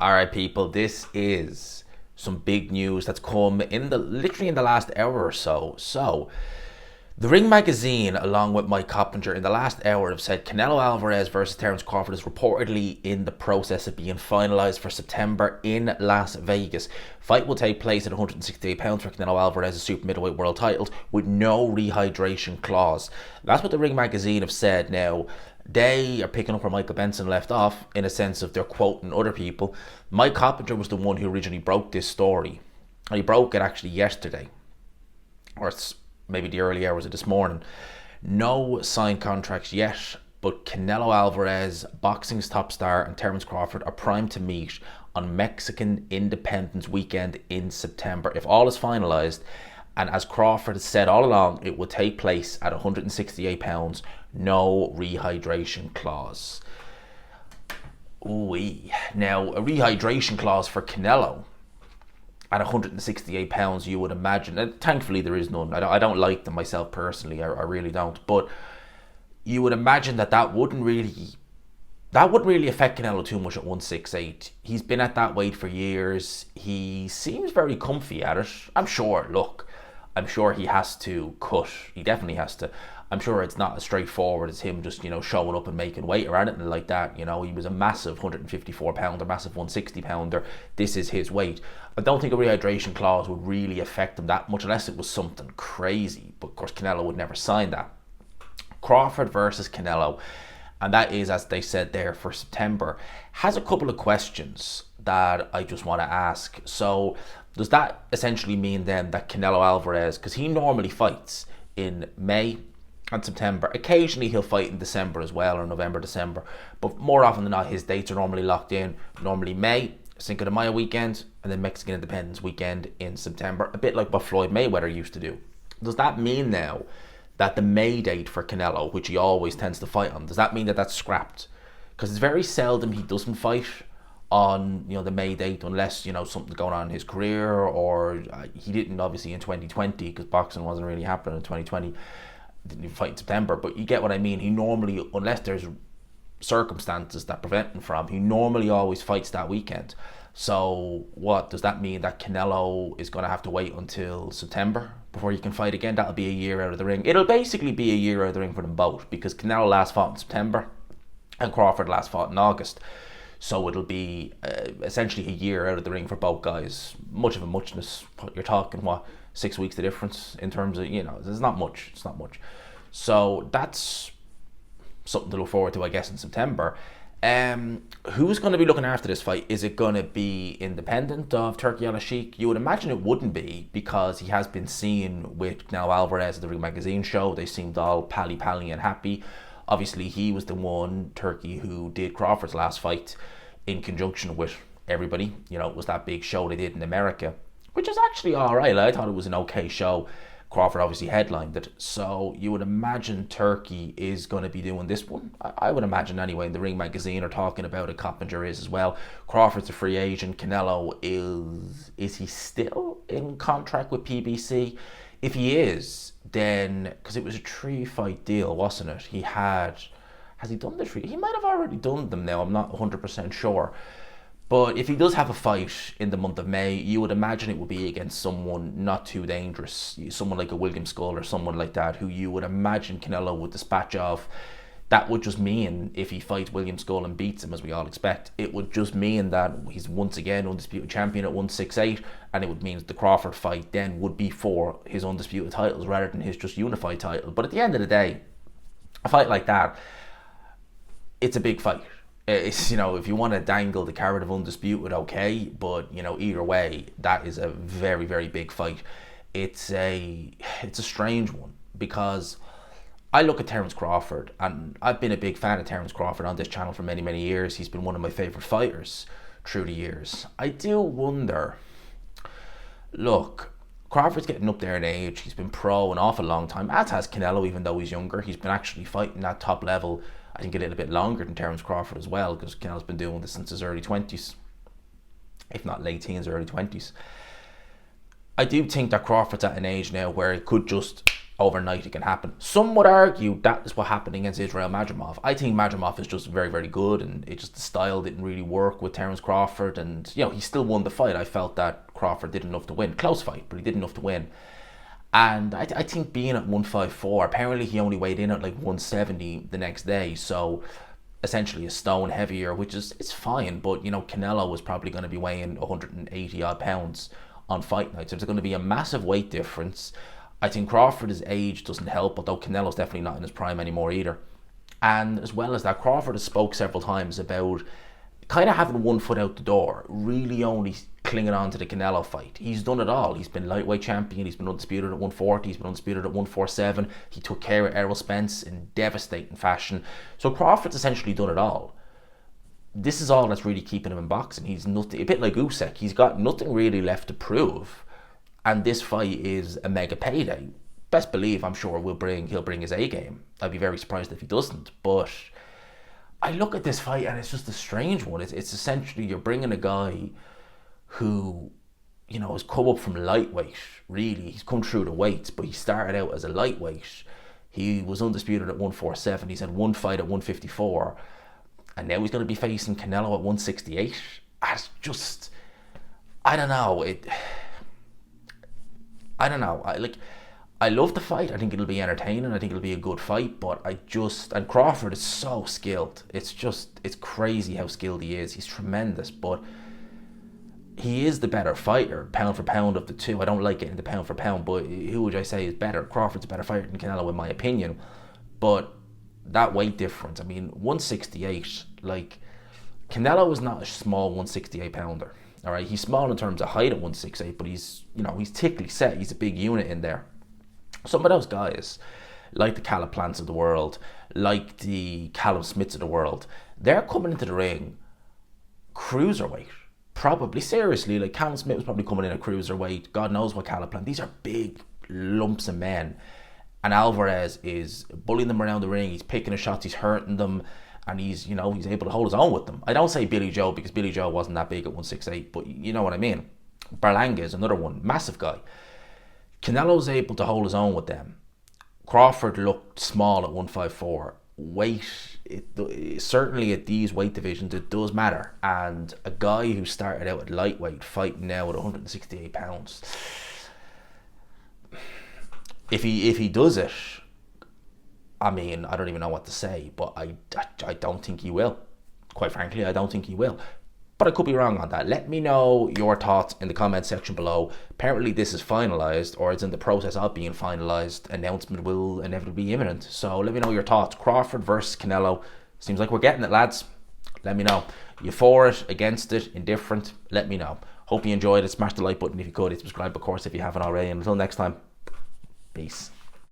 All right, people, this is some big news that's come literally in the last hour or so. So, the Ring magazine, along with Mike Coppinger, in the last hour have said Canelo Alvarez versus Terence Crawford is reportedly in the process of being finalised for September in Las Vegas. Fight will take place at 168 pounds for Canelo Alvarez's super middleweight world titles with no rehydration clause. That's what the Ring magazine have said. Now, they are picking up where Michael Benson left off, in a sense of they're quoting other people. Mike Coppinger was the one who originally broke this story. And he broke it actually yesterday, or it's maybe the early hours of this morning. No signed contracts yet, but Canelo Alvarez, boxing's top star, and Terence Crawford are primed to meet on Mexican Independence Weekend in September. If all is finalised, and as Crawford has said all along, it will take place at 168 pounds, no rehydration clause. Ooh-wee. Now, a rehydration clause for Canelo at 168 pounds, you would imagine, and thankfully there is none. I don't like them myself personally, I really don't, but you would imagine that wouldn't really affect Canelo too much at 168. He's been at that weight for years. He seems very comfy at it. I'm sure he has to cut. He definitely has to. I'm sure it's not as straightforward as him just, showing up and making weight or anything like that. He was a massive 154 pounder, massive 160 pounder. This is his weight. I don't think a rehydration clause would really affect him that much unless it was something crazy. But of course, Canelo would never sign that. Crawford versus Canelo, and that is, as they said there, for September, has a couple of questions that I just want to ask. So, does that essentially mean then that Canelo Alvarez, because he normally fights in May and September, occasionally he'll fight in December as well, or November, December, but more often than not his dates are normally locked in, normally May, Cinco de Mayo weekend, and then Mexican Independence Weekend in September, a bit like what Floyd Mayweather used to do. Does that mean now that the May date for Canelo, which he always tends to fight on, does that mean that that's scrapped? Because it's very seldom he doesn't fight on the May date, unless something's going on in his career, or he didn't obviously in 2020 because boxing wasn't really happening in 2020. Didn't even fight in September, but you get what I mean. He normally, unless there's circumstances that prevent him from, he normally always fights that weekend. So what does that mean, that Canelo is going to have to wait until September before he can fight again? That'll be a year out of the ring. It'll basically be a year out of the ring for them both, because Canelo last fought in September and Crawford last fought in August. So it'll be essentially a year out of the ring for both guys. Much of a muchness. You're talking, 6 weeks the difference in terms of, there's not much. It's not much. So that's something to look forward to, I guess, in September. Who's going to be looking after this fight? Is it going to be independent of Turki Al-Sheikh? You would imagine it wouldn't be, because he has been seen with Canelo Alvarez at the Ring Magazine show. They seemed all pally and happy. Obviously, he was the one, Turki, who did Crawford's last fight in conjunction with everybody. It was that big show they did in America, which is actually all right. I thought it was an okay show. Crawford obviously headlined it. So you would imagine Turki is going to be doing this one. I would imagine anyway. In the Ring Magazine are talking about it. Coppinger is as well. Crawford's a free agent. Canelo is he still in contract with PBC? If he is, then, because it was a 3-fight deal, wasn't it? Has he done the 3? He might have already done them now. I'm not 100% sure. But if he does have a fight in the month of May, you would imagine it would be against someone not too dangerous. Someone like a William Skull or someone like that, who you would imagine Canelo would dispatch of. That would just mean, if he fights William Skull and beats him, as we all expect, it would just mean that he's once again undisputed champion at 168, and it would mean that the Crawford fight then would be for his undisputed titles rather than his just unified title. But at the end of the day, a fight like that, it's a big fight. It's, if you want to dangle the carrot of undisputed, okay, but either way, that is a very, very big fight. It's a strange one, because I look at Terence Crawford, and I've been a big fan of Terence Crawford on this channel for many, many years. He's been one of my favourite fighters through the years. I do wonder, look, Crawford's getting up there in age. He's been pro an awful long time, as has Canelo, even though he's younger. He's been actually fighting that top level, I think, a little bit longer than Terence Crawford as well, because Canelo's been doing this since his early 20s, if not late teens, early 20s. I do think that Crawford's at an age now where it could just overnight it can happen. Some would argue that is what happened against Israel Madrimov. I think Madrimov is just very, very good, and it just, the style didn't really work with Terence Crawford, and he still won the fight. I felt that Crawford did enough to win. Close fight, but he did enough to win. And I think being at 154, apparently he only weighed in at like 170 the next day, so essentially a stone heavier, which is, it's fine, but Canelo was probably going to be weighing 180 odd pounds on fight night, so there's going to be a massive weight difference. I think Crawford's age doesn't help, although Canelo's definitely not in his prime anymore either. And as well as that, Crawford has spoke several times about kind of having one foot out the door, really only clinging on to the Canelo fight. He's done it all. He's been lightweight champion, he's been undisputed at 140, he's been undisputed at 147, he took care of Errol Spence in devastating fashion. So Crawford's essentially done it all. This is all that's really keeping him in boxing. He's nothing, a bit like Usyk, he's got nothing really left to prove. And this fight is a mega payday. Best believe, I'm sure he'll bring his A game. I'd be very surprised if he doesn't. But I look at this fight and it's just a strange one. It's essentially you're bringing a guy who, has come up from lightweight, really. He's come through the weights, but he started out as a lightweight. He was undisputed at 147. He's had one fight at 154. And now he's going to be facing Canelo at 168. It's just, I don't know. I don't know. I love the fight. I think it'll be entertaining. I think it'll be a good fight. But and Crawford is so skilled. It's crazy how skilled he is. He's tremendous. But he is the better fighter, pound for pound, of the two. I don't like getting the pound for pound, but who would I say is better? Crawford's a better fighter than Canelo, in my opinion. But that weight difference, 168, Canelo is not a small 168 pounder. All right, he's small in terms of height at 168, but he's thickly set. He's a big unit in there. Some of those guys, like the Caleb Plants of the world, like the Callum Smiths of the world, they're coming into the ring cruiserweight. Probably, seriously, like Callum Smith was probably coming in at cruiserweight. God knows what Caleb Plant. These are big lumps of men. And Alvarez is bullying them around the ring. He's picking his shots. He's hurting them. And he's able to hold his own with them. I don't say Billy Joe because Billy Joe wasn't that big at 168, but you know what I mean. Berlanga is another one, massive guy. Canelo's able to hold his own with them. Crawford looked small at 154. Weight, certainly at these weight divisions, it does matter. And a guy who started out at lightweight fighting now at 168 pounds, if he does it, I don't even know what to say, but I don't think he will. Quite frankly, I don't think he will. But I could be wrong on that. Let me know your thoughts in the comment section below. Apparently this is finalised, or it's in the process of being finalised. Announcement will inevitably be imminent. So let me know your thoughts. Crawford versus Canelo. Seems like we're getting it, lads. Let me know. You for it, against it, indifferent? Let me know. Hope you enjoyed it. Smash the like button if you could. Subscribe, of course, if you haven't already. And until next time, peace.